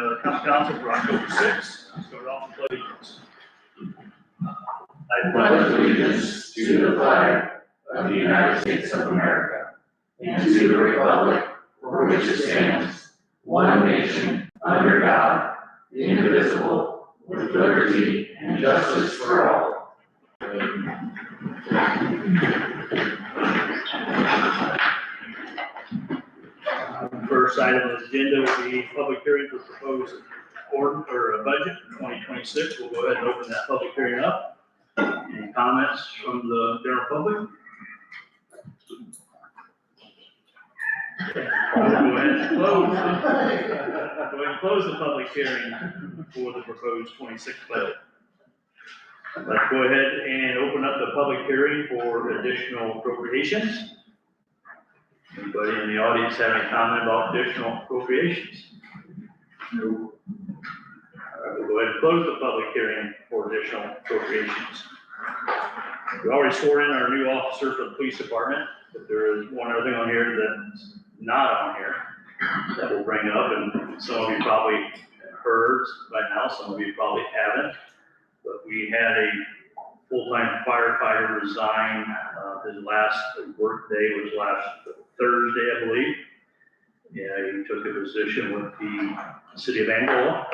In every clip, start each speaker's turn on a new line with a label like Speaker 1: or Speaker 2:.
Speaker 1: the county council for October 6th. I'll start off with allegiance.
Speaker 2: I pledge allegiance to the flag of the United States of America and to the republic for which it stands, one nation, under God, indivisible, with liberty and justice for all.
Speaker 1: First item on the agenda will be public hearing for proposed budget for 2026. We'll go ahead and open that public hearing up. Any comments from the general public? Go ahead and close the public hearing for the proposed 26 budget. Let's go ahead and open up the public hearing for additional appropriations. Anybody in the audience have any comment about additional appropriations? No. All right, we'll go ahead and close the public hearing for additional appropriations. We already swore in our new officer for the police department, but there is one other thing on here that's not on here that we'll bring up, and some of you probably heard by now, some of you probably haven't, but we had a full-time firefighter resign. His last work day was last Thursday, I believe. Yeah, he took a position with the city of Angola.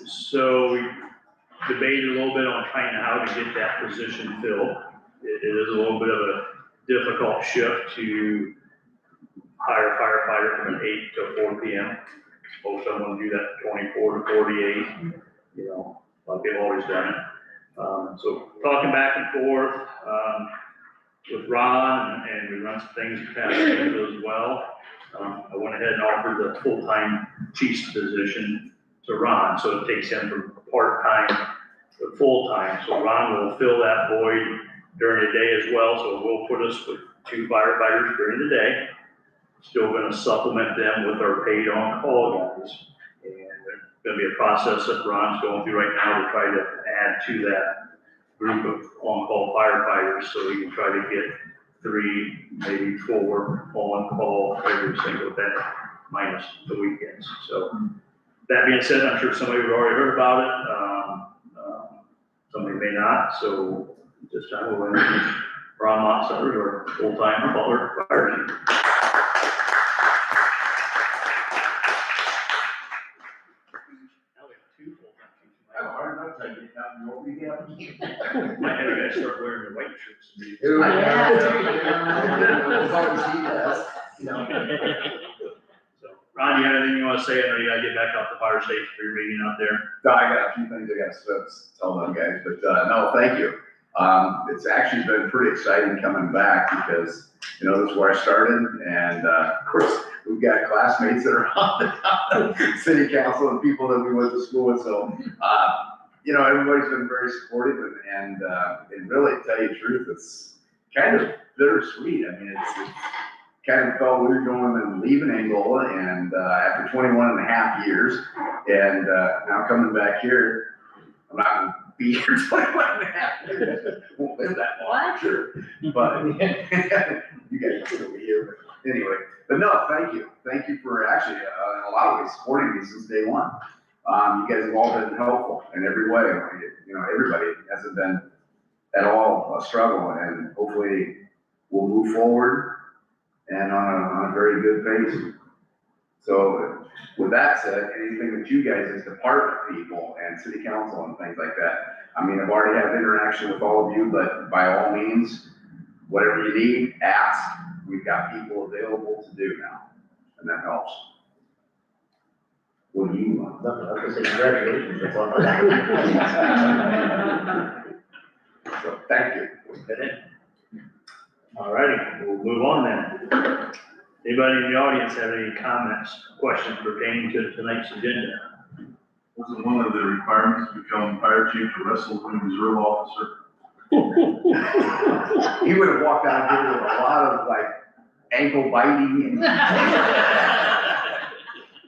Speaker 1: So we debated a little bit on trying how to get that position filled. It is a little bit of a difficult shift to hire a firefighter from 8 to 4 p.m. Most of them want to do that 24 to 48, you know, like they've always done it. So talking back and forth with Ron, and we run some things past him as well. I went ahead and offered the full-time chief's position to Ron, so it takes him from part-time to full-time. So Ron will fill that void during the day as well, so we'll put us with 2 firefighters during the day. Still going to supplement them with our paid on-call guys. And there's going to be a process that Ron's going through right now to try to add to that group of on-call firefighters, so we can try to get 3, maybe 4 on-call every single day, minus the weekends. So that being said, I'm sure some of you have already heard about it. Somebody may not. So this time we'll introduce Ron Motzler, our full-time Butler fire chief. Might have you guys start wearing your white shirts. So, Ron, you have anything you want to say? I know you gotta get back off the fire station for your meeting out there.
Speaker 3: No, I got a few things I got to tell them guys, but no, thank you. It's actually been pretty exciting coming back because, you know, this is where I started, and of course, we've got classmates that are on the city council and people that we went to school with, so you know, everybody's been very supportive, and really, to tell you the truth, it's kind of bittersweet. I mean, it's kind of felt weird going and leaving Angola, and after 21 and a half years, and now coming back here, I'm not going to be here 21 and a half years. Won't live that long, sure, but you guys will still be here. But anyway, but no, thank you. Thank you for actually, in a lot of ways, supporting me since day one. You guys have all been helpful in every way. You know, everybody hasn't been at all a struggle, and hopefully we'll move forward and on a very good pace. So with that said, anything that you guys as department people and city council and things like that, I mean, I've already had interaction with all of you, but by all means, whatever you need, ask. We've got people available to do now, and that helps. What do you want?
Speaker 2: Nothing, I was gonna say congratulations, that's all.
Speaker 3: So, thank you.
Speaker 1: All righty, we'll move on then. Anybody in the audience have any comments, questions pertaining to tonight's agenda?
Speaker 4: Wasn't one of the requirements to become fire chief to wrestle with a reserve officer?
Speaker 3: He would have walked out here with a lot of like ankle biting.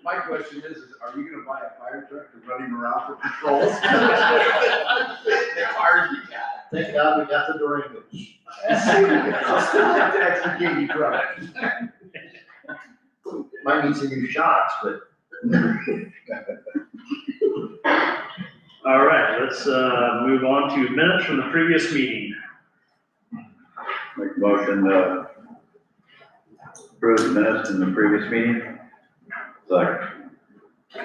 Speaker 3: My question is are you gonna buy a fire truck to run him around for patrols? The cars you got.
Speaker 2: Thank God we got the Durango.
Speaker 3: I'll still have to extricate you from it.
Speaker 2: Might need some new shots, but
Speaker 1: All right, let's, move on to minutes from the previous meeting.
Speaker 3: Make a motion to approve the minutes from the previous meeting. Second.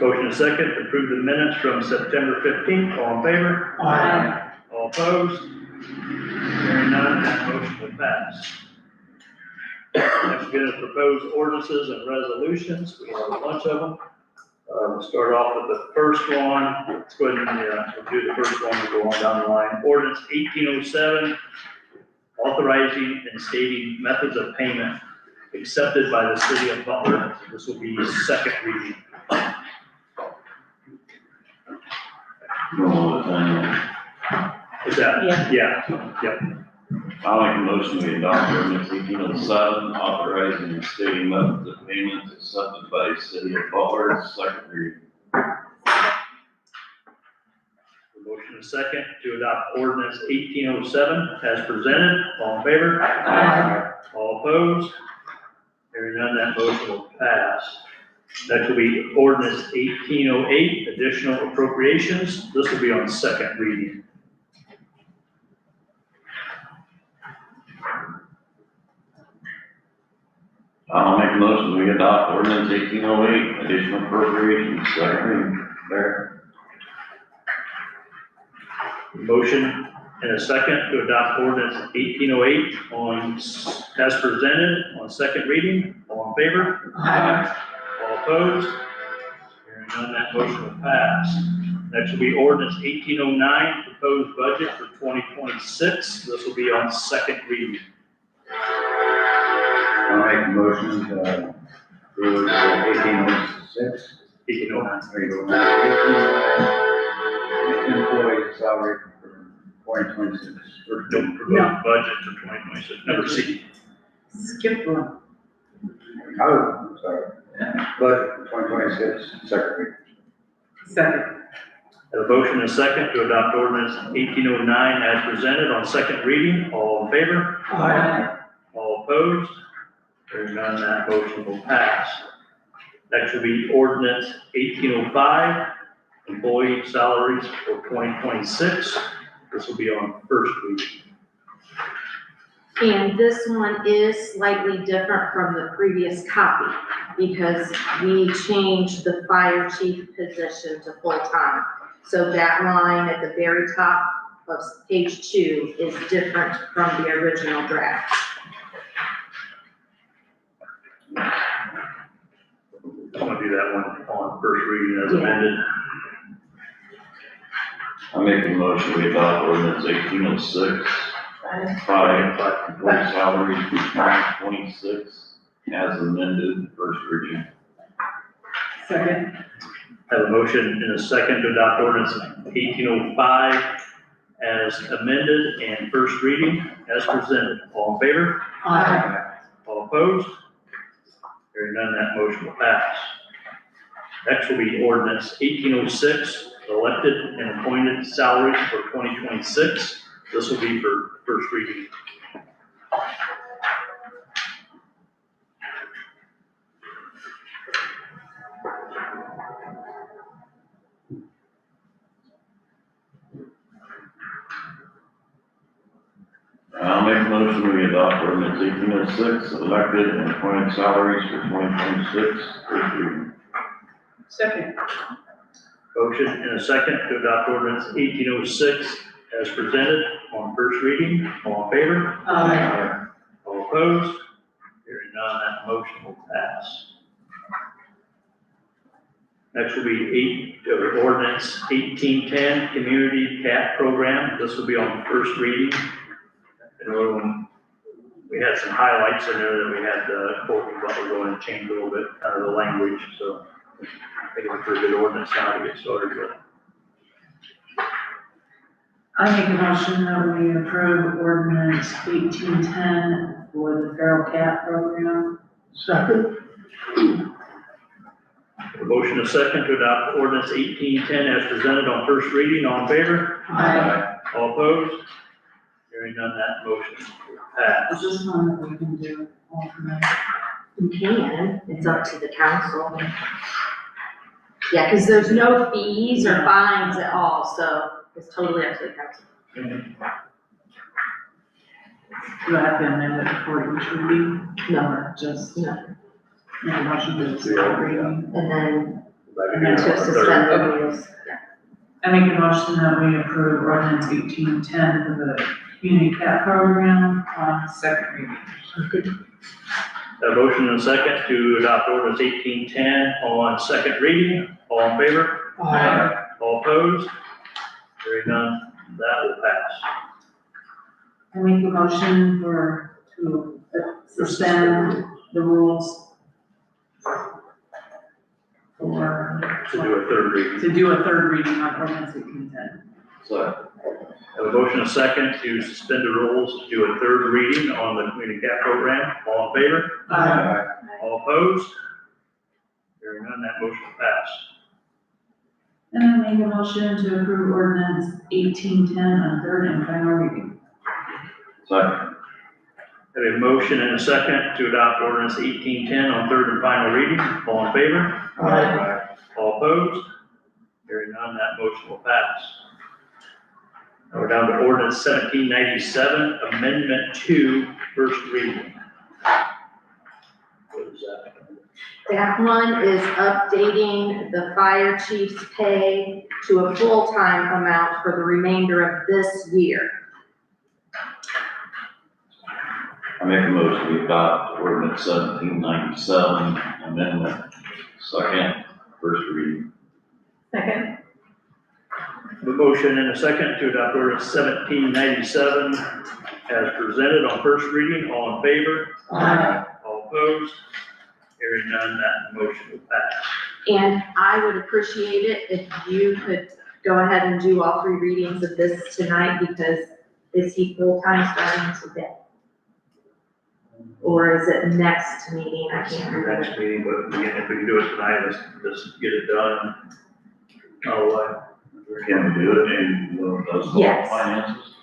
Speaker 1: Motion and second, to approve the minutes from September 15th. All in favor?
Speaker 2: Aye.
Speaker 1: All opposed? Hearing none, that motion will pass. Next, we're gonna propose ordinances and resolutions. We have a bunch of them. We'll start off with the first one. Let's go ahead and we'll do the first one and go on down the line. Ordinance 1807, authorizing and stating methods of payment accepted by the city of Butler. This will be second reading. Is that? Yeah. Yep.
Speaker 5: I'll make a motion to adopt ordinance 1807, authorizing and stating methods of payment accepted by the city of Butler, second reading.
Speaker 1: Motion and second to adopt ordinance 1807 as presented. All in favor?
Speaker 2: Aye.
Speaker 1: All opposed? Hearing none, that motion will pass. Next will be ordinance 1808, additional appropriations. This will be on second reading.
Speaker 5: I'll make a motion we adopt ordinance 1808, additional appropriations, second reading. There.
Speaker 1: Motion and a second to adopt ordinance 1808 on, as presented on second reading. All in favor?
Speaker 2: Aye.
Speaker 1: All opposed? Hearing none, that motion will pass. Next will be ordinance 1809, proposed budget for 2026. This will be on second reading.
Speaker 3: I'll make a motion to approve 1806.
Speaker 1: 1809.
Speaker 3: Employee salary for 2026.
Speaker 1: Proposed budget for 2026, number C.
Speaker 2: Skip one.
Speaker 3: Oh, I'm sorry. Budget for 2026, second reading.
Speaker 2: Second.
Speaker 1: Have a motion and a second to adopt ordinance 1809 as presented on second reading. All in favor?
Speaker 2: Aye.
Speaker 1: All opposed? Hearing none, that motion will pass. Next will be ordinance 1805, employee salaries for 2026. This will be on first reading.
Speaker 6: And this one is slightly different from the previous copy because we changed the fire chief position to full-time. So that line at the very top of page 2 is different from the original draft.
Speaker 1: I'm gonna do that one on first reading as amended.
Speaker 5: I'll make a motion we adopt ordinance 1806, employee salaries for 2026, as amended, first reading.
Speaker 2: Second.
Speaker 1: Have a motion and a second to adopt ordinance 1805 as amended and first reading as presented. All in favor?
Speaker 2: Aye.
Speaker 1: All opposed? Hearing none, that motion will pass. Next will be ordinance 1806, elected and appointed salaries for 2026. This will be for first reading.
Speaker 5: I'll make a motion we adopt ordinance 1806, elected and appointed salaries for 2026, first reading.
Speaker 2: Second.
Speaker 1: Motion and a second to adopt ordinance 1806 as presented on first reading. All in favor?
Speaker 2: Aye.
Speaker 1: All opposed? Hearing none, that motion will pass. Next will be ordinance 1810, Community CAT Program. This will be on first reading. We had some highlights in there that we had Courtney Butler go in and change a little bit, kind of the language, so I think it's a pretty good ordinance now to get started with.
Speaker 7: I make a motion that we approve ordinance 1810 for the feral cat program.
Speaker 2: Second.
Speaker 1: A motion a second to adopt ordinance 1810 as presented on first reading. All in favor?
Speaker 7: Aye.
Speaker 1: All opposed? Hearing none, that motion will pass.
Speaker 7: Is this one that we can do alternate?
Speaker 6: You can, it's up to the council. Yeah, because there's no fees or fines at all, so it's totally up to the council.
Speaker 7: Do I have to amend it before each reading?
Speaker 6: No.
Speaker 7: Or just
Speaker 6: No.
Speaker 7: make a motion to second reading?
Speaker 6: And then
Speaker 1: Like,
Speaker 6: to suspend the rules.
Speaker 7: I make a motion that we approve ordinance 1810 for the community cat program on second reading.
Speaker 1: A motion and a second to adopt ordinance 1810 on second reading. All in favor?
Speaker 7: Aye.
Speaker 1: All opposed? Hearing none, that will pass.
Speaker 7: I make a motion to suspend the rules
Speaker 1: To do a third reading.
Speaker 7: to do a third reading on ordinance 1810.
Speaker 5: So,
Speaker 1: Have a motion and a second to suspend the rules, to do a third reading on the community cat program. All in favor? All opposed? Hearing none, that motion will pass.
Speaker 7: And I make a motion to approve ordinance 1810 on third and final reading.
Speaker 5: second.
Speaker 1: Have a motion and a second to adopt ordinance 1810 on third and final reading. All in favor? All opposed? Hearing none, that motion will pass. Now we're down to ordinance 1797, amendment 2, first reading. What is that?
Speaker 6: That one is updating the fire chief's pay to a full-time amount for the remainder of this year.
Speaker 5: I make a motion to adopt ordinance 1797, amendment, second, first reading.
Speaker 6: Second.
Speaker 1: A motion and a second to adopt ordinance 1797 as presented on first reading. All in favor? All opposed? Hearing none, that motion will pass.
Speaker 6: And I would appreciate it if you could go ahead and do all 3 readings of this tonight, because is he full-time starting today? Or is it next meeting? I can't remember.
Speaker 1: Next meeting, but again, if we can do it tonight, let's get it done. Oh,
Speaker 5: Can we do it in those
Speaker 6: Yes.
Speaker 5: finances?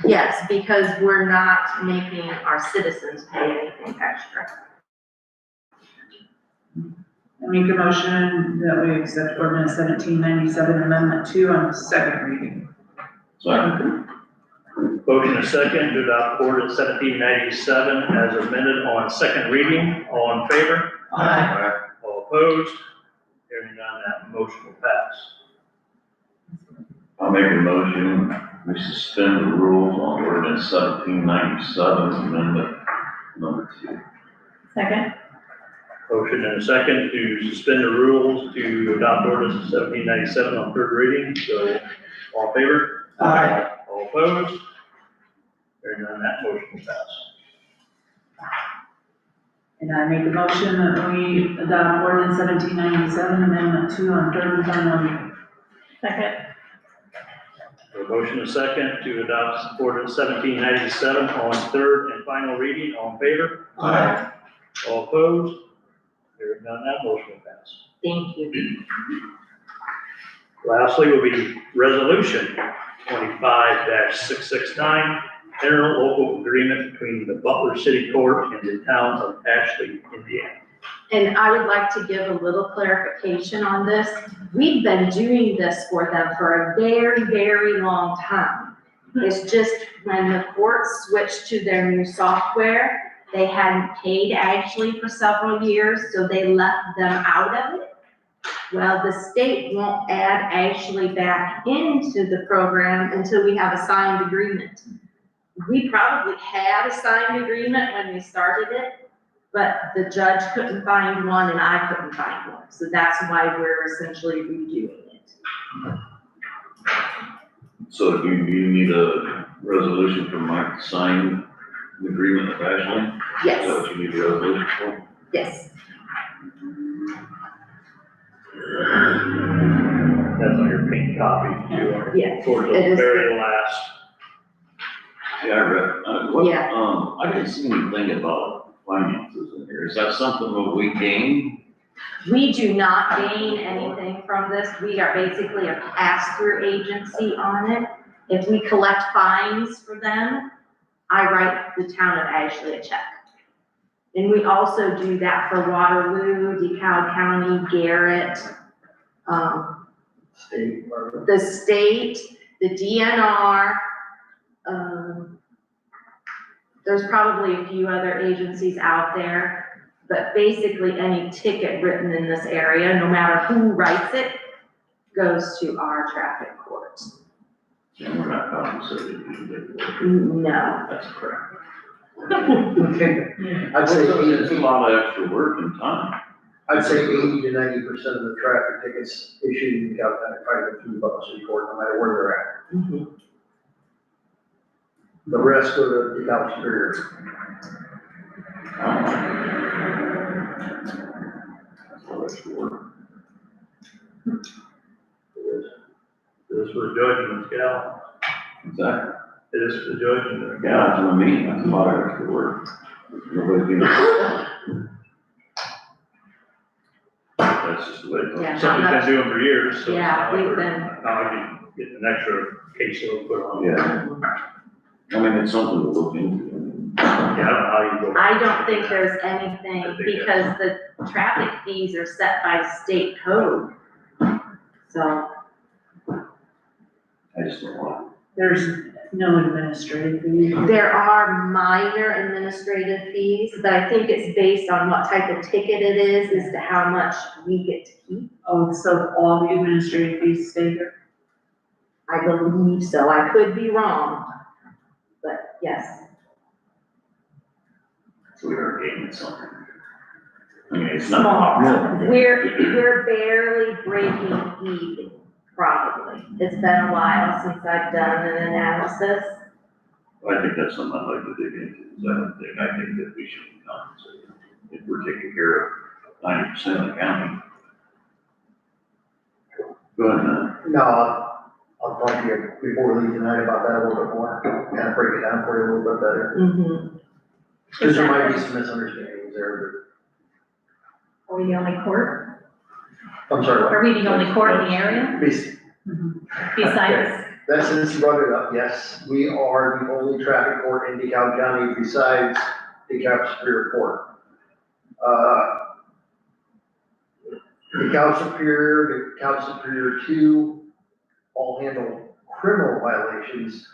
Speaker 6: Yes, because we're not making our citizens pay anything extra.
Speaker 7: I make a motion that we accept ordinance 1797 amendment 2 on second reading.
Speaker 5: Second.
Speaker 1: motion and a second to adopt ordinance 1797 as amended on second reading. All in favor? All opposed? Hearing none, that motion will pass.
Speaker 5: I'll make a motion, we suspend the rules on ordinance 1797, amendment number 2.
Speaker 6: Second.
Speaker 1: Motion and a second to suspend the rules to adopt ordinance 1797 on third reading. So, all in favor? All opposed? Hearing none, that motion will pass.
Speaker 7: And I make a motion that we adopt ordinance 1797 amendment 2 on third and final reading.
Speaker 6: Second.
Speaker 1: A motion and a second to adopt ordinance 1797 on third and final reading. All in favor? All opposed? Hearing none, that motion will pass.
Speaker 6: Thank you.
Speaker 1: Lastly will be resolution 25-669, interlocal agreement between the Butler City Court and the town of Ashley, Indiana.
Speaker 6: And I would like to give a little clarification on this. We've been doing this for them for a very, very long time. It's just when the court switched to their new software, they hadn't paid Ashley for several years, so they left them out of it. Well, the state won't add Ashley back into the program until we have a signed agreement. We probably had a signed agreement when we started it, but the judge couldn't find one and I couldn't find one. So that's why we're essentially redoing it.
Speaker 5: So do you need a resolution from Mike to sign the agreement with Ashley? Is that
Speaker 6: Yes,
Speaker 5: what you need a resolution for?
Speaker 6: yes.
Speaker 1: That's on your pink copy too.
Speaker 6: Yeah,
Speaker 1: Towards
Speaker 6: it
Speaker 1: the
Speaker 6: is.
Speaker 1: very last.
Speaker 5: Yeah, I read,
Speaker 6: Yeah.
Speaker 5: I didn't see anything about finances in here. Is that something that we gain?
Speaker 6: We do not gain anything from this. We are basically a pass-through agency on it. If we collect fines for them, I write the town of Ashley a check. And we also do that for Waterloo, DeKalb County, Garrett,
Speaker 2: State, or
Speaker 6: the state, the DNR, there's probably a few other agencies out there, but basically any ticket written in this area, no matter who writes it, goes to our traffic court.
Speaker 5: And we're not compensated,
Speaker 6: No.
Speaker 5: that's correct.
Speaker 2: okay, I'd say
Speaker 5: It's a
Speaker 2: 80,
Speaker 5: lot of extra work and time.
Speaker 2: I'd say 80 to 90% of the traffic tickets issued in Cal County probably go through the Butler City Court, no matter where they're at.
Speaker 6: Mhm.
Speaker 2: The rest go to the Cal Superior.
Speaker 5: That's a lot of extra work.
Speaker 1: It is for judgment, Cal.
Speaker 5: Exactly.
Speaker 1: It is for judgment.
Speaker 5: Yeah, that's what I mean, that's a lot of extra work. Nobody's gonna. That's just the way it
Speaker 6: Yeah.
Speaker 5: goes.
Speaker 1: Something we've been doing for years, so it's
Speaker 6: Yeah,
Speaker 1: not like
Speaker 6: we've
Speaker 1: we're,
Speaker 6: been-
Speaker 1: not like you get an extra caseload put on.
Speaker 5: Yeah. I mean, it's something to look into.
Speaker 1: Yeah, I don't know how you go.
Speaker 6: I don't think there's anything, because the traffic fees are set by state code. So,
Speaker 5: I just don't want.
Speaker 7: There's no administrative fee.
Speaker 6: there are minor administrative fees, but I think it's based on what type of ticket it is as to how much we get to keep.
Speaker 7: Oh, so all the administrative fees stay there?
Speaker 6: I believe so, I could be wrong, but yes.
Speaker 5: So we are gaining something. I mean, it's not.
Speaker 7: Small.
Speaker 6: We're barely breaking even, probably. It's been a while since I've done an analysis.
Speaker 5: I think that's something I'd like to dig into, is I think that we should be compensated. If we're taking care of 90% of the county. Go ahead, man.
Speaker 2: No, I'll talk to you before we leave tonight about that a little bit more, kind of break it down for you a little bit better.
Speaker 6: Mm-hmm.
Speaker 2: Because there might be some misunderstandings there,
Speaker 8: Are we the only court?
Speaker 2: but, I'm sorry, what?
Speaker 8: Are we the only court in the area besides?
Speaker 2: That's, since you brought it up, yes, we are the only traffic court in DeKalb County besides DeKalb Superior Court. DeKalb Superior, DeKalb Superior 2, all handle criminal violations.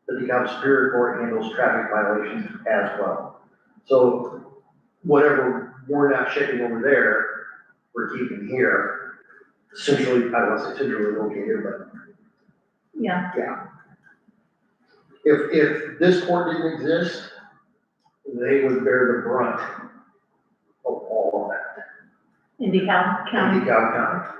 Speaker 2: The DeKalb Superior Court handles traffic violations as well. So whatever we're not shipping over there, we're keeping here. Centrally, I don't want to say centrally located, but
Speaker 8: Yeah.
Speaker 2: yeah. If this court didn't exist, they would bear the brunt of all of that
Speaker 8: In DeKalb
Speaker 2: in
Speaker 8: County?
Speaker 2: DeKalb County.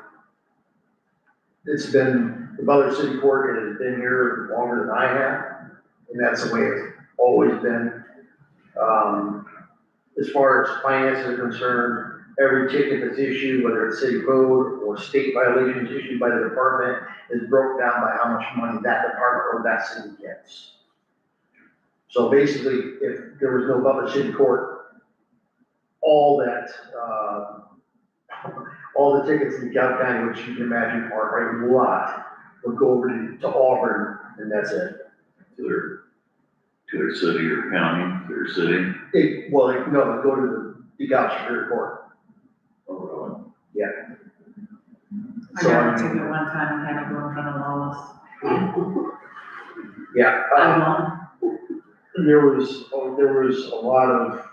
Speaker 2: It's been, the Butler City Court has been here longer than I have, and that's the way it's always been. As far as finances are concerned, every ticket that's issued, whether it's city code or state violations issued by the department, is broke down by how much money that department or that city gets. So basically, if there was no Butler City Court, all that, all the tickets in DeKalb County, which you can imagine are a lot, would go over to Auburn, and that's it.
Speaker 5: To their city or county, their city.
Speaker 2: No, it'd go to the DeKalb Superior Court.
Speaker 5: Oh,
Speaker 7: I
Speaker 2: So,
Speaker 7: got a ticket one time and had to go in front of Lois.
Speaker 2: Yeah,
Speaker 7: I won.
Speaker 2: there was a lot of,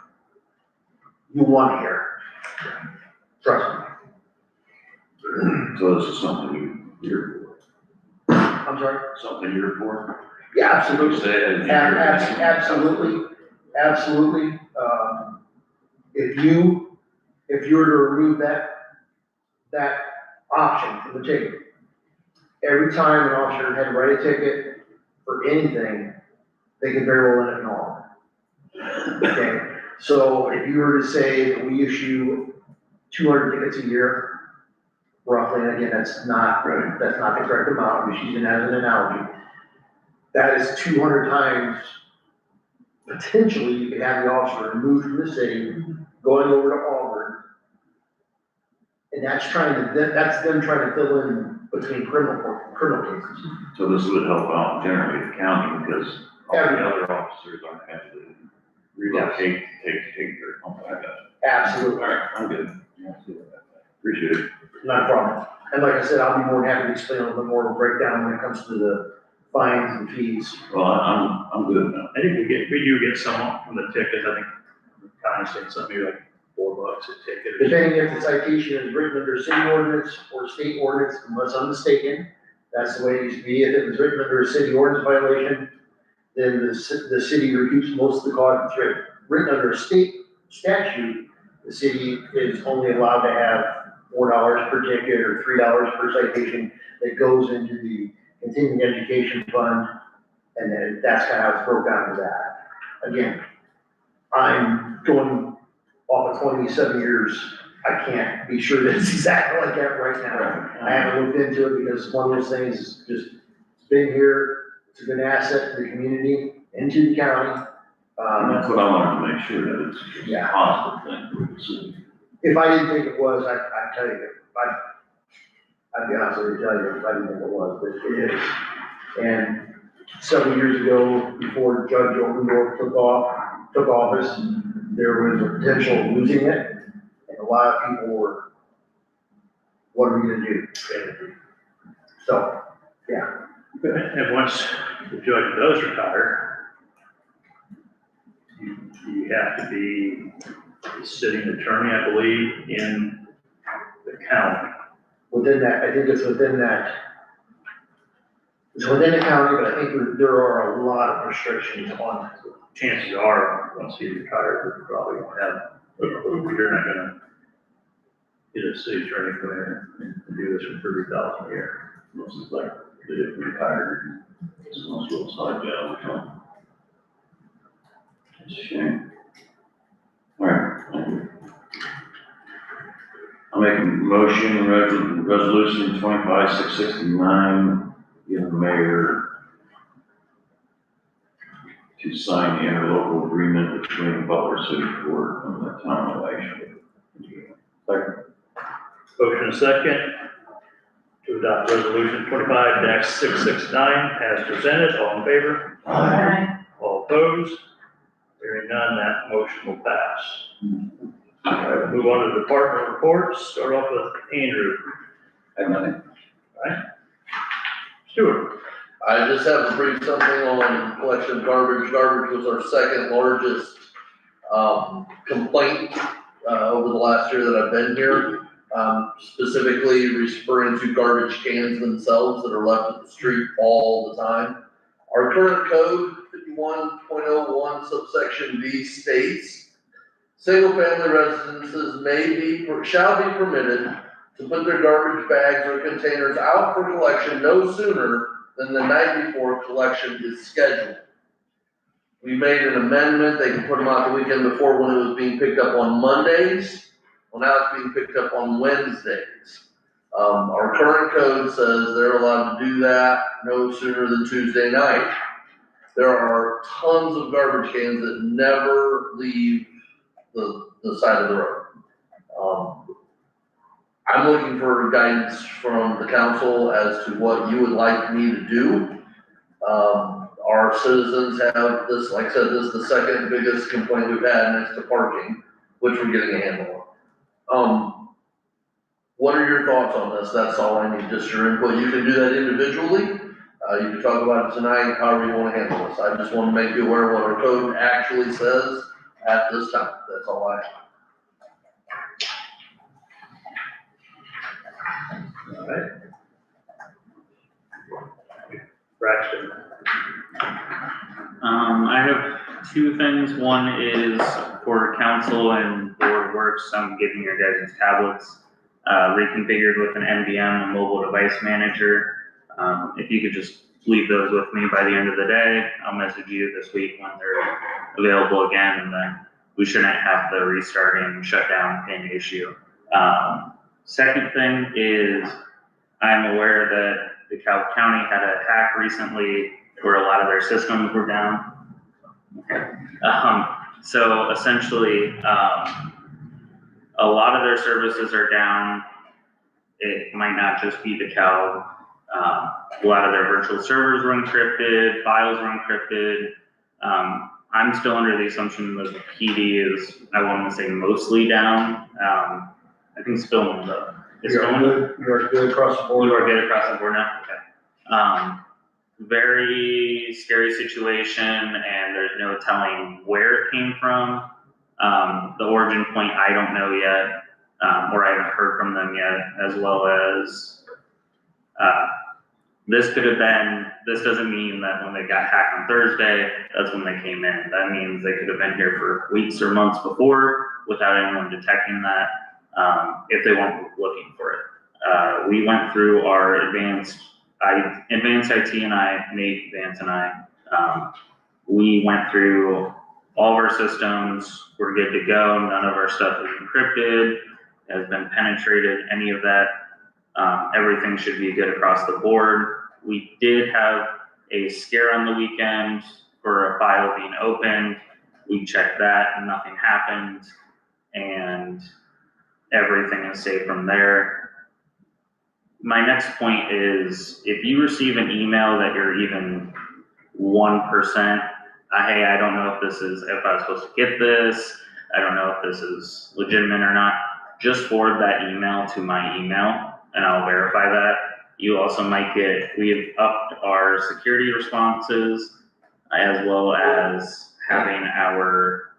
Speaker 2: you want here. Trust me.
Speaker 5: So this is something you're
Speaker 2: I'm sorry?
Speaker 5: for, something you're for?
Speaker 2: Yeah,
Speaker 5: You
Speaker 2: absolutely.
Speaker 5: say it.
Speaker 2: Absolutely. If you were to remove that option from the ticket, every time an officer had to write a ticket for anything, they could very well end up in all. Okay, so if you were to say that we issue 200 tickets a year, roughly, and again, that's not the correct amount, I'm just using that as an analogy. That is 200 times, potentially, you could have the officer removed from the city, going over to Auburn. And that's them trying to fill in between criminal cases.
Speaker 5: So this would help out generally the county because all the other officers aren't having to relocate to take their, oh, I got you.
Speaker 2: Absolutely,
Speaker 5: All right, I'm good. Appreciate it.
Speaker 2: not a problem.
Speaker 9: And like I said, I'll be more than happy to explain a little bit more of a breakdown when it comes to the fines and fees.
Speaker 5: Well, I'm good now.
Speaker 1: I think we do get some from the tickets, I think, kind of saying something like $4 a ticket. or
Speaker 9: Depending if the citation is written under city ordinance or state ordinance, unless I'm mistaken, that's the way it used to be. If it was written under a city ordinance violation, then the city recoups most of the cost. If it's written under a state statute, the city is only allowed to have $4 per ticket or $3 per citation that goes into the continuing education fund. And then that's kind of how it's broke down to that. Again, I'm going off of 27 years. I can't be sure that it's exactly like that right now. I haven't looked into it because one of those things is just, it's been here, it's a good asset to the community and to the county.
Speaker 5: And that's what I wanted to make sure that it's a
Speaker 9: Yeah.
Speaker 5: positive thing for the city.
Speaker 9: If I didn't think it was, I'd tell you, I'd be honest with you, tell you if I didn't think it was, but it is. And several years ago, before Judge Obendorf took office, there was a potential of losing it. And a lot of people were, what are we gonna do? So, yeah.
Speaker 1: And once the judge does retire, you have to be the sitting attorney, I believe, in the county.
Speaker 9: Within that, I think it's within that. It's within the county, but I think there are a lot of restrictions on it.
Speaker 1: Chances are, once he retires, we probably won't have, you're not gonna get a city attorney come in and do this for $30,000 a year.
Speaker 5: This is like, they get retired, it's almost a little side job or something. It's a shame. All right, thank you. I'll make a motion, resolution 25-669, give the mayor to sign the interlocal agreement between Butler City Court and the town of Asheville. Second.
Speaker 1: Motion and second to adopt resolution 25-669 as presented. All in favor?
Speaker 8: Aye.
Speaker 1: All opposed? Hearing none, that motion will pass. All right, we'll move on to department reports. Start off with Andrew.
Speaker 2: nothing.
Speaker 1: Stuart.
Speaker 10: I just have a brief something on collection of garbage. Garbage was our second largest, complaint, over the last year that I've been here. Specifically referring to garbage cans themselves that are left at the street all the time. Our current code, 51.01 subsection B states, single-family residences shall be permitted to put their garbage bags or containers out for collection no sooner than the night before collection is scheduled. We made an amendment, they can put them out the weekend before when it was being picked up on Mondays. Well, now it's being picked up on Wednesdays. Our current code says they're allowed to do that no sooner than Tuesday night. There are tons of garbage cans that never leave the side of the road. I'm looking for guidance from the council as to what you would like me to do. Our citizens have this, like I said, this is the second biggest complaint we've had next to parking, which we're getting a handle on. What are your thoughts on this? That's all I need, just your input. You can do that individually. You can talk about it tonight, however you want to handle this. I just want to make you aware of what our code actually says at this time. That's all I have.
Speaker 1: All right. Braxton.
Speaker 11: I have two things. One is for council and board works. I'm giving your guys tablets, reconfigured with an MDM, a mobile device manager. If you could just leave those with me by the end of the day, I'll message you this week when they're available again, and then we shouldn't have the restarting shutdown pin issue. Second thing is I'm aware that the DeKalb County had a hack recently where a lot of their systems were down. So essentially, a lot of their services are down. It might not just be DeKalb. A lot of their virtual servers were encrypted, files were encrypted. I'm still under the assumption that the PD is, I want to say, mostly down. I think Spillman's up. It's
Speaker 9: You are
Speaker 11: going,
Speaker 9: good, you are good across the board.
Speaker 11: you are good across the board now? Okay. Very scary situation and there's no telling where it came from. The origin point, I don't know yet, or I haven't heard from them yet, as well as, this could have been, this doesn't mean that when they got hacked on Thursday, that's when they came in. That means they could have been here for weeks or months before without anyone detecting that, if they weren't looking for it. We went through our advanced IT and I, Nate, Vance and I, we went through all of our systems, we're good to go, none of our stuff is encrypted, has been penetrated, any of that. Everything should be good across the board. We did have a scare on the weekend for a file being opened. We checked that and nothing happened, and everything is safe from there. My next point is, if you receive an email that you're even 1%, hey, I don't know if I was supposed to get this, I don't know if this is legitimate or not, just forward that email to my email and I'll verify that. You also might get, we've upped our security responses as well as having our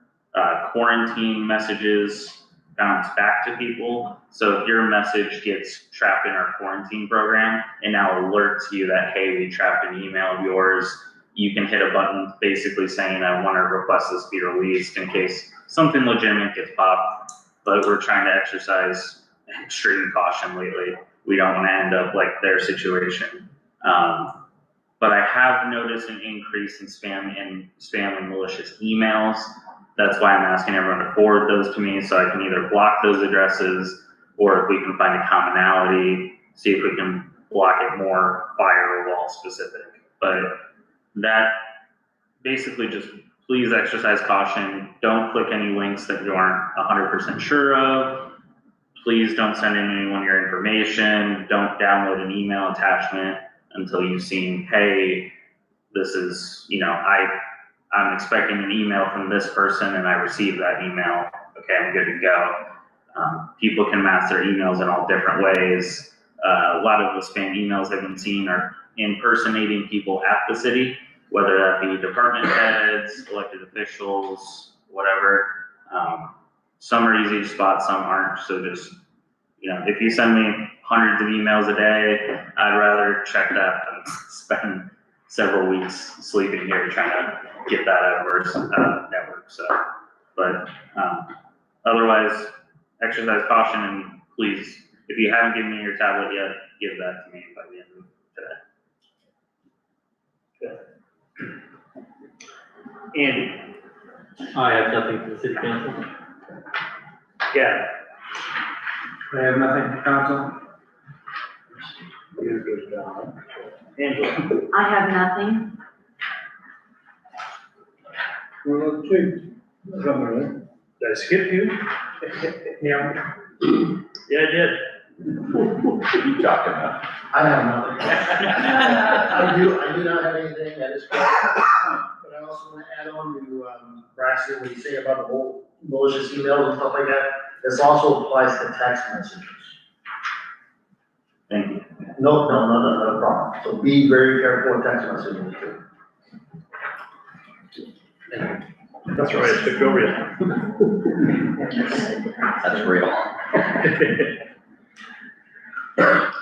Speaker 11: quarantine messages bounce back to people. So if your message gets trapped in our quarantine program and now alerts you that, hey, we trapped an email of yours, you can hit a button basically saying, I want to request this be released in case something legitimate gets popped. But we're trying to exercise extreme caution lately. We don't want to end up like their situation. But I have noticed an increase in spam and malicious emails. That's why I'm asking everyone to forward those to me so I can either block those addresses or if we can find a commonality, see if we can block it more firewall specific. But that basically just please exercise caution. Don't click any links that you aren't 100% sure of. Please don't send anyone your information. Don't download an email attachment until you've seen, hey, this is, I'm expecting an email from this person and I received that email. Okay, I'm good to go. People can mask their emails in all different ways. A lot of the spam emails I've been seeing are impersonating people at the city, whether that be department heads, elected officials, whatever. Some are easy to spot, some aren't. So just, if you send me hundreds of emails a day, I'd rather check that than spend several weeks sleeping here trying to get that out of our network. So, but otherwise, exercise caution and please, if you haven't given me your tablet yet, give that to me by the end of today.
Speaker 1: Andy?
Speaker 12: I have nothing for the city council.
Speaker 1: Yeah.
Speaker 12: I have nothing for council.
Speaker 1: You're good, Angela?
Speaker 6: I have nothing.
Speaker 1: Well, two. Did I skip you?
Speaker 12: Yeah.
Speaker 1: Yeah, I did.
Speaker 3: You talked enough.
Speaker 9: I have nothing. I do not have anything, I just, but I also want to add on to, Braxton, what you say about the whole malicious emails and stuff like that. This also applies to text messages.
Speaker 11: Thank you.
Speaker 9: No problem. So be very careful with text messages too.
Speaker 1: That's right, I took over you.
Speaker 2: That's real.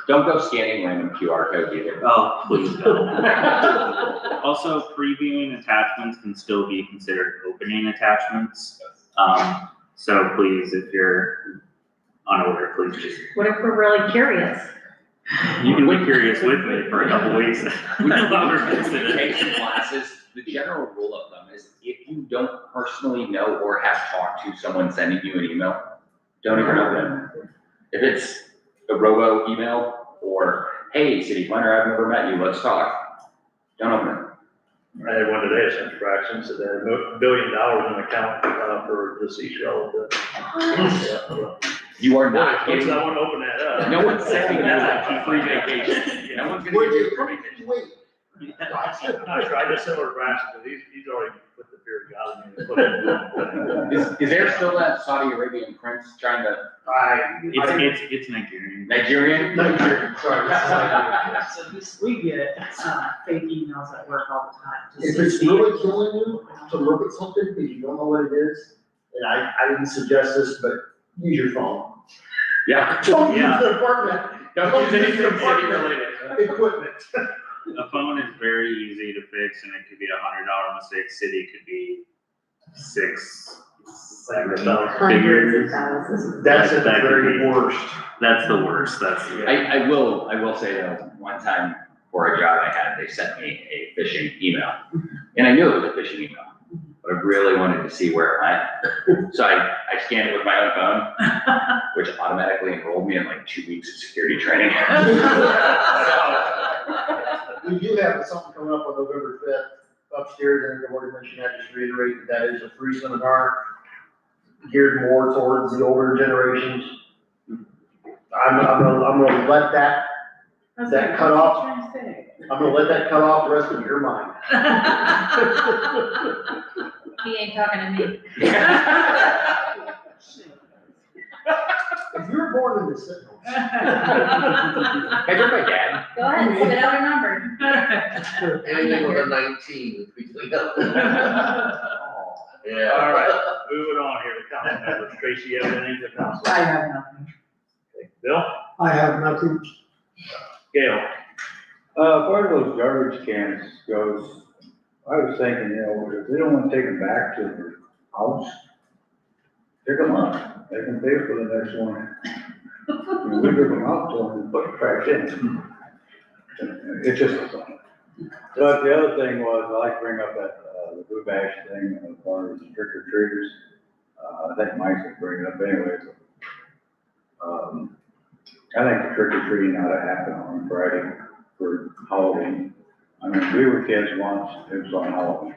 Speaker 2: Don't go scanning random QR codes either.
Speaker 11: Oh, please don't. Also, previewing attachments can still be considered opening attachments. So please, if you're unaware, please just,
Speaker 8: What if we're really curious?
Speaker 11: you can be curious with me for a couple weeks.
Speaker 2: We take some classes. The general rule of thumb is if you don't personally know or have talked to someone sending you an email, don't even open it. If it's a robo email or, hey, city planner, I've never met you, let's talk, don't open it.
Speaker 1: I had one today, I sent Braxton, said they had $1 billion in the account for deceased relative.
Speaker 2: You are not
Speaker 1: Wait,
Speaker 2: getting,
Speaker 1: I want to open that up.
Speaker 2: no one's sending you a free vacation. No one's gonna give you a free vacation.
Speaker 9: Wait.
Speaker 1: I just sent over to Braxton, because he's already put the fear of God in me.
Speaker 2: Is there still that Saudi Arabian prince trying to,
Speaker 11: It's Nigerian.
Speaker 2: Nigerian?
Speaker 9: Nigerian, sorry.
Speaker 7: So we get, fake emails at work all the time.
Speaker 9: If it's really killing you to look at something because you don't know what it is, and I didn't suggest this, but use your phone.
Speaker 2: Yeah.
Speaker 9: Don't use
Speaker 11: Yeah.
Speaker 9: the apartment.
Speaker 2: Don't use anything city related.
Speaker 9: Equipment.
Speaker 11: A phone is very easy to fix and it could be $100 mistake. City could be 6, 7
Speaker 6: Hundreds
Speaker 11: figures.
Speaker 6: of thousands.
Speaker 9: That's at the
Speaker 11: That could
Speaker 9: very
Speaker 11: be-
Speaker 9: worst.
Speaker 11: That's the worst. That's
Speaker 2: I will say though, one time for a job I had, they sent me a phishing email. And I knew it was a phishing email, but I really wanted to see where it went. So I scanned it with my own phone, which automatically enrolled me in like 2 weeks of security training.
Speaker 9: We do have something coming up on November 5th upstairs, and I've already mentioned that, just reiterate that is a free seminar geared more towards the older generations. I'm gonna let that cut off. I'm gonna let that cut off the rest of your mind.
Speaker 8: He ain't talking to me.
Speaker 9: If you were born in the Sentinels.
Speaker 2: Hey, you're my dad.
Speaker 8: Go ahead, spit out a number.
Speaker 10: Anything with a 19, we clean up. Yeah.
Speaker 1: All right, moving on here to council members. Tracy, you have anything to council?
Speaker 7: I have nothing.
Speaker 1: Okay, Bill?
Speaker 12: I have nothing.
Speaker 1: Gail?
Speaker 13: Part of those garbage cans goes, I was thinking, you know, if they don't want to take them back to their house, pick them up, they can pay for the next one. And we give them out to them and put trash in. It's just a thought. But the other thing was, I like to bring up that, the Boo Bash thing, as far as trick or treaters. I think Mike would bring it up anyway. I think the trick or treating ought to happen on Friday for Halloween. I mean, we were kids once, it was on Halloween.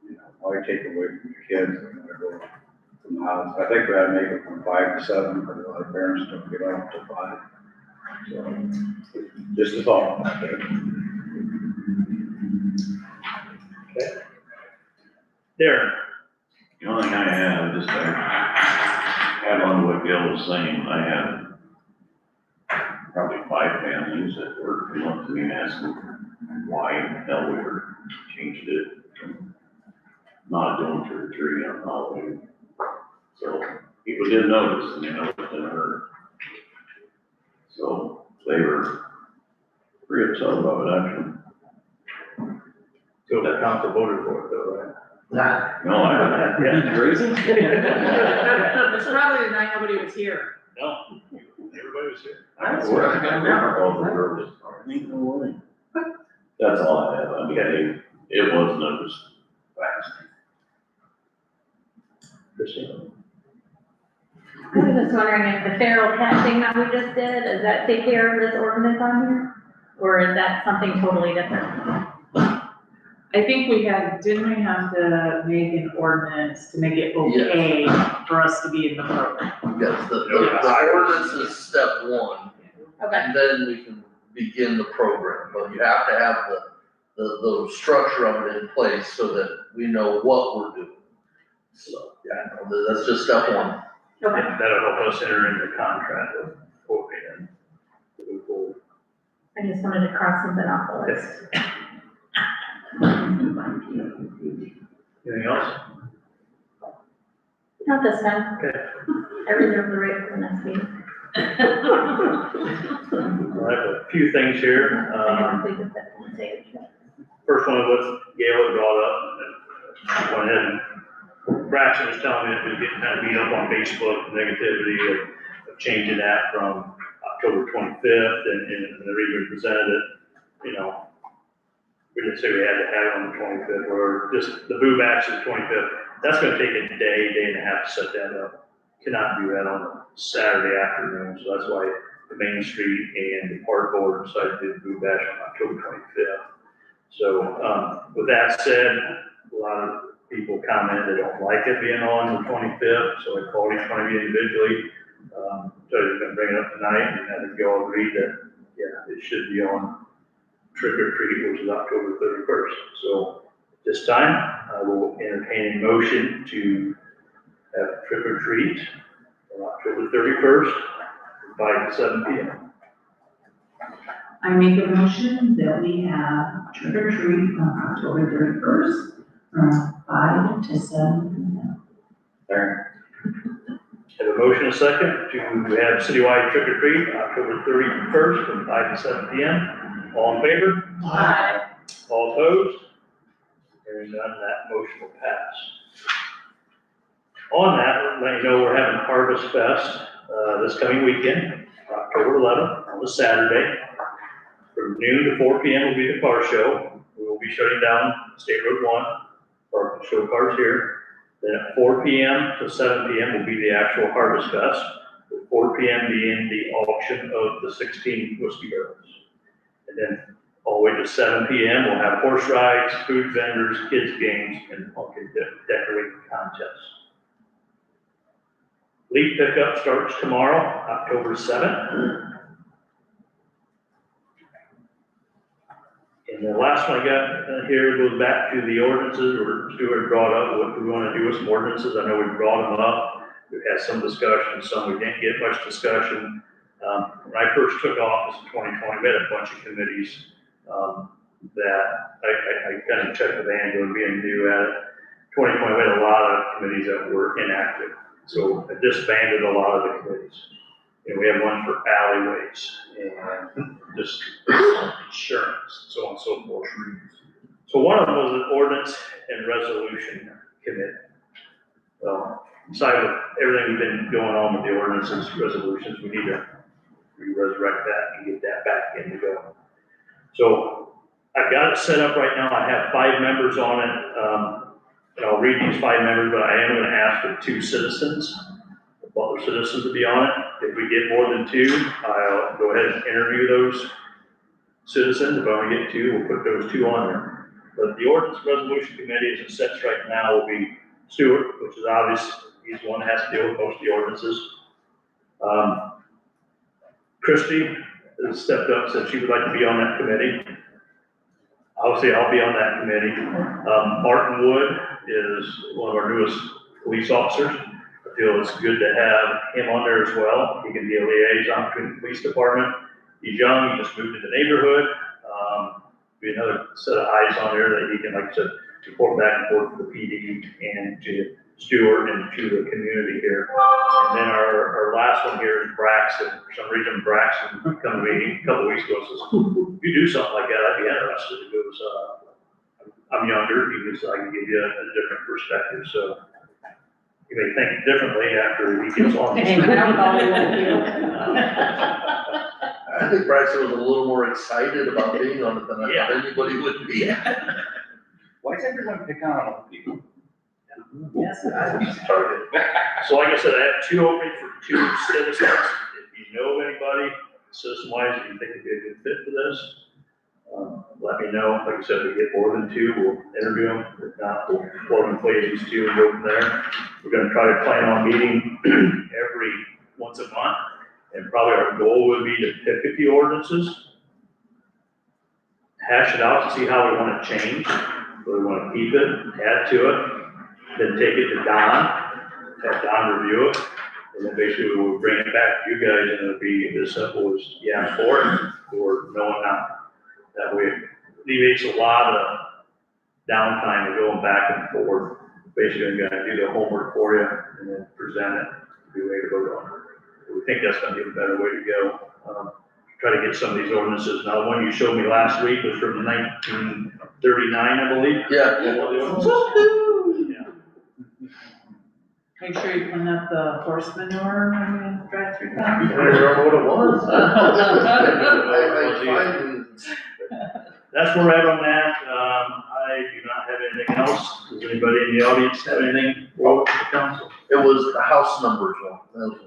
Speaker 13: You know, why take away from your kids and go from the house? I think we had to make it from 5 to 7, because a lot of parents don't get up to 5. So, just a thought about that.
Speaker 1: Okay. Darren?
Speaker 5: The only thing I have, just to add on to what Gail was saying, I have probably 5 families that were coming up to me and asking why in the hell we were changed it from not doing trick or treating on Halloween. So people did notice, and they noticed and heard. So they were pretty upset about it, actually.
Speaker 1: So the council voted for it though, right?
Speaker 5: No, I haven't.
Speaker 1: Crazy?
Speaker 7: It's probably the night nobody was here.
Speaker 1: No, everybody was here.
Speaker 5: I remember all the girls. Ain't no way. That's all I have. I mean, it was noticed fast.
Speaker 1: Christine?
Speaker 8: I was just wondering if the feral cat thing that we just did, does that take care of this ordinance on here? Or is that something totally different?
Speaker 7: I think didn't we have to make an ordinance to make it okay for us to be in the program?
Speaker 10: Yes, the ordinance is step 1,
Speaker 8: Okay.
Speaker 10: and then we can begin the program, but you have to have the structure of it in place so that we know what we're doing. So, yeah, that's just step 1.
Speaker 8: Okay.
Speaker 1: That'll help us enter into contract with what we then move forward.
Speaker 8: I just wanted to cross something off the list.
Speaker 1: Anything else?
Speaker 8: Not this time.
Speaker 1: Okay.
Speaker 8: I reserve the right for the next meeting.
Speaker 1: I have a few things here. First one is what Gail had brought up. Went ahead and Braxton was telling me it was getting kind of beat up on Facebook, negativity of changing that from October 25th, and the reason we presented it, you know, we didn't say we had to have it on the 25th, or just the Boo Bash is the 25th. That's gonna take a day and a half to set that up. Cannot do that on a Saturday afternoon, so that's why the Main Street and the Park Board decided to do the Boo Bash on October 25th. So, with that said, a lot of people comment they don't like it being on the 25th, so I called each one of you individually. So you're gonna bring it up tonight, and I think you all agreed that, yeah, it should be on trick or treat, which is October 31st. So This time, I will entertain a motion to have trick or treat on October 31st, from 5 to 7 p.m.
Speaker 7: I make a motion that we have trick or treat on October 31st from 5 to 7 p.m.
Speaker 1: Have a motion, a second, to have citywide trick or treat October 31st from 5 to 7 p.m. All in favor?
Speaker 7: Aye.
Speaker 1: All opposed? Hearing none, that motion will pass. On that, let you know we're having Harvest Fest, this coming weekend, October 11th, on a Saturday. From noon to 4 p.m. will be the car show. We will be shutting down State Road 1 for show cars here. Then at 4 p.m. to 7 p.m. will be the actual Harvest Fest, with 4 p.m. being the auction of the 16 whiskey barrels. And then all the way to 7 p.m. we'll have horse rides, food vendors, kids games, and pumpkin decorating contests. Leaf pickup starts tomorrow, October 7th. And the last one I got here goes back to the ordinances, or Stuart brought up what we want to do with some ordinances. I know we brought them up. We've had some discussion, some we didn't get much discussion. When I first took office in 2020, we had a bunch of committees that I kind of checked with Angela being new at it. 2020, we had a lot of committees that were inactive. So I disbanded a lot of the committees. And we have one for alleyways and just insurance, so on and so forth. So one of them was an ordinance and resolution committee. Aside with everything we've been going on with the ordinances, resolutions, we need to resurrect that and get that back in to go. So I've got it set up right now. I have 5 members on it. And I'll read these 5 members, but I am going to ask for 2 citizens, Butler citizens, to be on it. If we get more than 2, I'll go ahead and interview those citizens. If I only get 2, we'll put those 2 on there. But the ordinance resolution committee, as it sets right now, will be Stuart, which is obvious. He's the one that has to deal with most of the ordinances. Christie has stepped up, said she would like to be on that committee. Obviously, I'll be on that committee. Martin Wood is one of our newest police officers. I feel it's good to have him on there as well. He can be a liaison between the police department. He's young, he just moved to the neighborhood. Be another set of eyes on there that he can, like I said, report back and forth to the PD and to Stuart and to the community here. And then our last one here is Braxton. For some reason, Braxton come to me a couple weeks ago and says, if you do something like that, I'd be interested. He goes, I'm younger, he goes, I can give you a different perspective. So you may think differently after he gets on.
Speaker 10: I think Braxton was a little more excited about being on it than I thought anybody would be.
Speaker 13: Why does everyone pick on old people?
Speaker 7: Yes,
Speaker 1: So like I said, I have 2 openings for 2 citizens. If you know of anybody, citizen-wise, if you think it'd be a good fit for this, let me know. Like I said, if we get more than 2, we'll interview them. If not, we'll plug and play these 2 and go from there. We're gonna try to plan on meeting every once a month. And probably our goal would be to pick a few ordinances, hash it out, see how we want to change, whether we want to keep it, add to it, then take it to Don, have Don review it, and then basically we'll bring it back to you guys, and it'll be as simple as, yeah, I'm for it, or no, I'm not. That way it alleviates a lot of downtime of going back and forth. Basically, I'm gonna do the homework for you, and then present it, be ready to vote on it. We think that's gonna be a better way to go. Try to get some of these ordinances. Now, the one you showed me last week was from 1939, I believe.
Speaker 10: Yeah.
Speaker 1: Yeah.
Speaker 7: Make sure you clean up the horse manure when you drive through
Speaker 10: I
Speaker 7: town.
Speaker 10: don't remember what it was.
Speaker 1: That's where we're at on that. I do not have anything else. Does anybody in the audience have anything for the council?
Speaker 10: It was the house numbers one. That was it.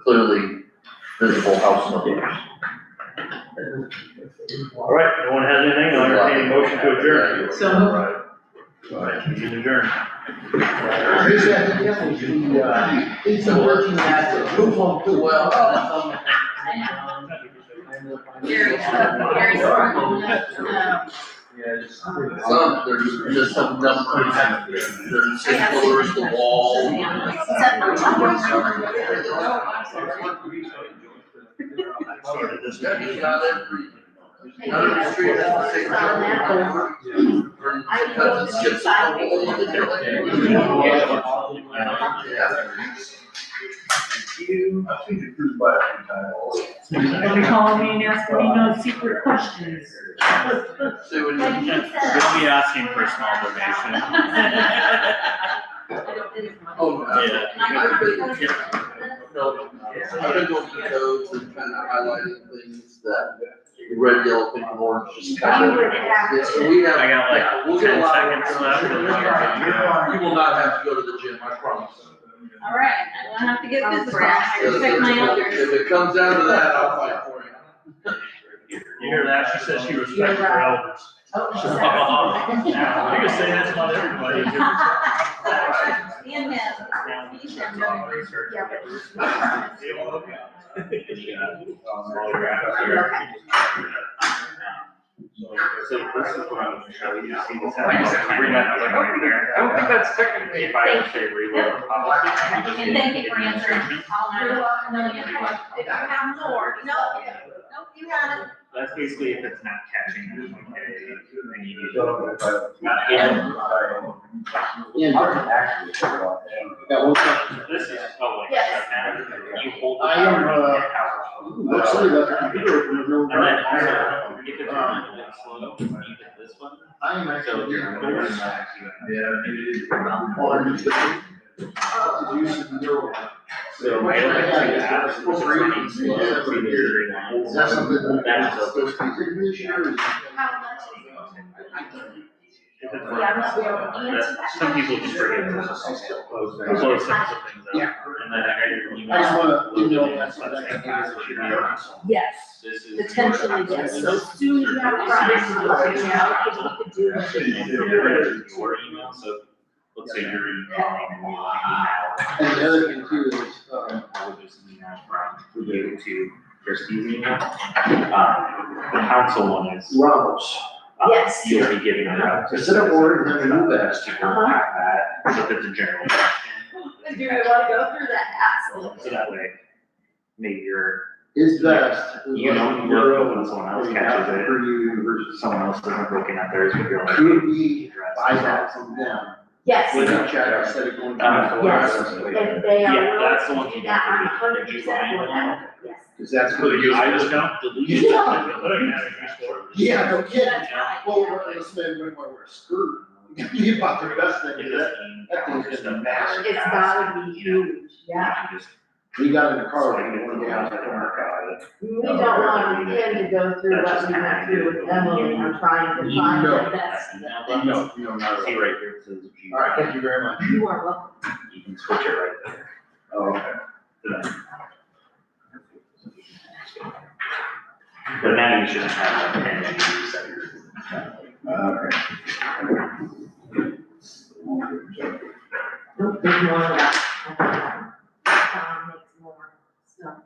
Speaker 10: Clearly visible house numbers.
Speaker 1: All right, no one has anything, I'll entertain a motion to adjourn.
Speaker 7: So-
Speaker 1: All right, we can adjourn.
Speaker 9: Tracy, I think that was the, it's working at the
Speaker 10: Well,
Speaker 8: Gary's,
Speaker 9: Yeah, just.
Speaker 10: Some, there's just some numbers, there's six pillars, the wall. You got every, every street has the same number. Because it skips a couple of the
Speaker 4: I've seen you cruise by a few times.
Speaker 7: Don't be calling me and asking me no secret questions.
Speaker 10: So when you,
Speaker 11: You'll be asking for a small donation.
Speaker 10: oh, I've been going through codes and kind of highlighting things that red, yellow, pink, and orange just kind of. So we have,
Speaker 11: I got like
Speaker 10: yeah, we'll get a
Speaker 11: 10
Speaker 10: lot
Speaker 11: seconds
Speaker 10: more
Speaker 11: left, and then you're good to go.
Speaker 10: You will not have to go to the gym, I promise.
Speaker 8: All right, I don't have to get physical, I respect my elders.
Speaker 10: If it comes down to that, I'll fight for you.
Speaker 1: You hear that? She says she respects her elders.
Speaker 6: Oh, she said.
Speaker 1: You can say that's about everybody.
Speaker 8: And him. He's him.
Speaker 6: Yeah, but-
Speaker 11: So this is what I'm gonna show you, you see this. I
Speaker 12: don't think that's technically.
Speaker 11: If I say reload the policy. you just
Speaker 8: And thank you for
Speaker 11: hit
Speaker 8: answering
Speaker 11: administration.
Speaker 8: all my million questions.
Speaker 6: If you have more, no, you had it.
Speaker 11: That's basically if it's not catching, then okay, then you need to. This is, oh, like,
Speaker 6: Yes.
Speaker 11: you hold the
Speaker 9: I am,
Speaker 11: power, you hit power.
Speaker 9: Looks like that's a computer, there's no.
Speaker 11: And then also, if it's running a bit slow, you hit this one.
Speaker 9: I am
Speaker 11: So
Speaker 9: actually.
Speaker 11: you're going back to. So right over to that, this is running slow, so there's 3 lines.
Speaker 9: Is that something
Speaker 11: That is
Speaker 9: still
Speaker 11: open.
Speaker 9: speaking this year?
Speaker 6: How much?
Speaker 11: If it's
Speaker 6: Yeah, I'm not
Speaker 11: running
Speaker 6: able to
Speaker 11: slow,
Speaker 6: answer
Speaker 11: that's- some people just forget to close things up.
Speaker 9: Yeah.
Speaker 11: And then I got your email.
Speaker 9: I just wanna email
Speaker 11: loaded in,
Speaker 9: that
Speaker 11: so
Speaker 9: so that I
Speaker 11: it's
Speaker 9: can
Speaker 11: like,
Speaker 9: answer
Speaker 11: should
Speaker 9: your
Speaker 11: be
Speaker 9: email.
Speaker 11: on.
Speaker 6: Yes,
Speaker 11: This is.
Speaker 6: potentially, yes, so as soon as you have a project, you let me know, because we could do it.
Speaker 11: Your email, so let's say you're emailing and you want email.
Speaker 9: And the other thing too is,
Speaker 11: I would just email from you to Christie's email. The council one is.
Speaker 9: Ramos.
Speaker 6: Yes.
Speaker 11: You'll be giving it out to.
Speaker 9: Instead of ordering them to do that.
Speaker 11: To go at that, so if it's a general question.
Speaker 6: Do you want to go through that hassle?
Speaker 11: So that way, maybe you're,
Speaker 9: Is best.
Speaker 11: you don't work, but when someone else catches it,
Speaker 9: For you versus
Speaker 11: someone else isn't looking at theirs, but you're like.
Speaker 9: could we
Speaker 11: address
Speaker 9: buy
Speaker 11: this.
Speaker 9: that from them?
Speaker 6: Yes,
Speaker 9: With a check instead of going.
Speaker 6: yes, if they are
Speaker 11: Yeah, that's the
Speaker 6: willing
Speaker 11: one
Speaker 6: to
Speaker 11: you
Speaker 6: do that, I'm
Speaker 11: have to do.
Speaker 6: 100% for that, yes.
Speaker 9: Cause that's.
Speaker 1: For the user discount?
Speaker 9: Yeah, no kidding.
Speaker 6: That's right.
Speaker 9: Well, we're gonna spend way more wear a skirt. You bought the best thing, that thing's gonna be massive.
Speaker 6: It's gotta be huge, yeah.
Speaker 9: We got in the car, like, one day I was like, oh my God.
Speaker 6: We don't want him to go through what we went through with Emily, I'm trying to find
Speaker 9: No.
Speaker 6: the best.
Speaker 9: No, no, not at
Speaker 11: See
Speaker 9: all.
Speaker 11: right here, it says.
Speaker 9: All right, thank you very much.
Speaker 6: You are welcome.
Speaker 11: You can switch it right there.
Speaker 9: Oh, okay.
Speaker 11: But now you shouldn't have that pen and you set your.
Speaker 9: Okay.
Speaker 6: Nope, there's more of that. Makes more stuff.